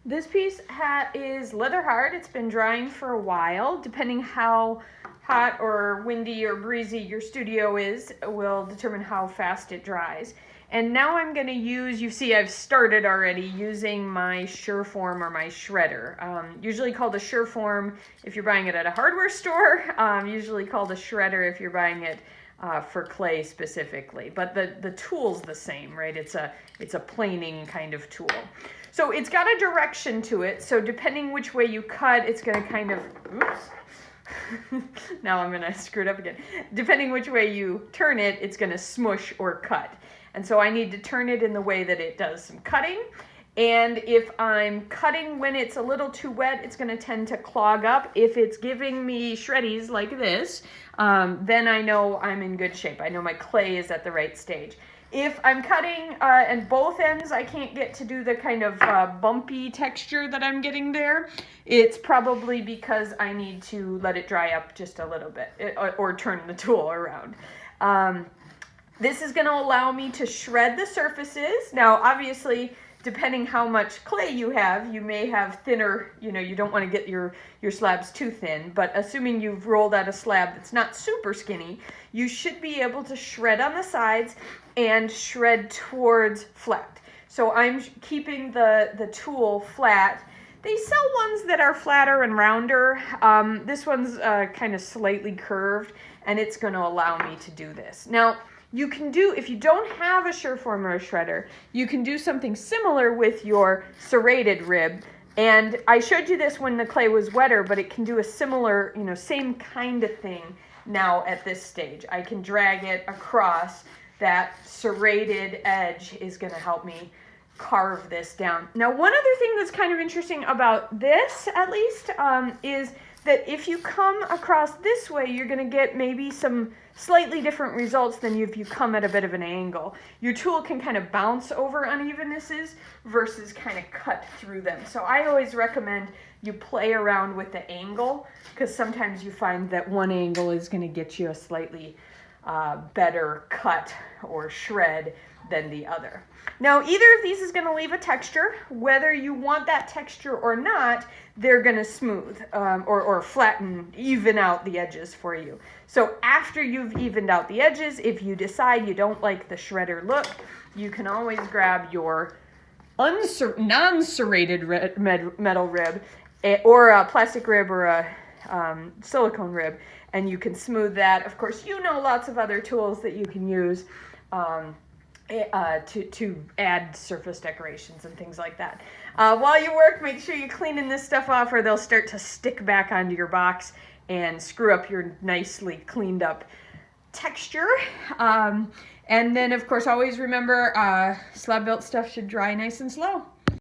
This piece is leather hard. It's been drying for a while. Depending how hot or windy or breezy your studio is will determine how fast it dries. And now I'm going to use, you see I've started already using my Surform or my shredder. Usually called a Surform if you're buying it at a hardware store. Usually called a shredder if you're buying it for clay specifically. But the tool's the same, right? It's a planing kind of tool. So it's got a direction to it. So depending which way you cut, it's going to kind of, oops. Now I'm going to screw it up again. Depending which way you turn it, it's going to smush or cut. And so I need to turn it in the way that it does some cutting. And if I'm cutting when it's a little too wet, it's going to tend to clog up. If it's giving me shreddies like this, then I know I'm in good shape. I know my clay is at the right stage. If I'm cutting and both ends I can't get to do the kind of bumpy texture that I'm getting there, it's probably because I need to let it dry up just a little bit or turn the tool around. This is going to allow me to shred the surfaces. Now, obviously, depending how much clay you have, you may have thinner, you don't want to get your slabs too thin, but assuming you've rolled out a slab that's not super skinny, you should be able to shred on the sides and shred towards flat. So I'm keeping the tool flat. They sell ones that are flatter and rounder. This one's kind of slightly curved, and it's going to allow me to do this. Now, you can do, if you don't have a Surform or a shredder, you can do something similar with your serrated rib. And I showed you this when the clay was wetter, but it can do a similar, same kind of thing now at this stage. I can drag it across. That serrated edge is going to help me carve this down. Now, one other thing that's kind of interesting about this, at least, is that if you come across this way, you're going to get maybe some slightly different results than if you come at a bit of an angle. Your tool can kind of bounce over unevennesses versus kind of cut through them. So I always recommend you play around with the angle, because sometimes you find that one angle is going to get you a slightly better cut or shred than the other. Now, either of these is going to leave a texture. Whether you want that texture or not, they're going to smooth or flatten, even out the edges for you. So after you've evened out the edges, if you decide you don't like the shredder look, you can always grab your non-serrated metal rib or a plastic rib or a silicone rib, and you can smooth that. Of course, lots of other tools that you can use to add surface decorations and things like that. While you work, make sure you're cleaning this stuff off, or they'll start to stick back onto your box and screw up your nicely cleaned up texture. And then, of course, always remember slab built stuff should dry nice and slow.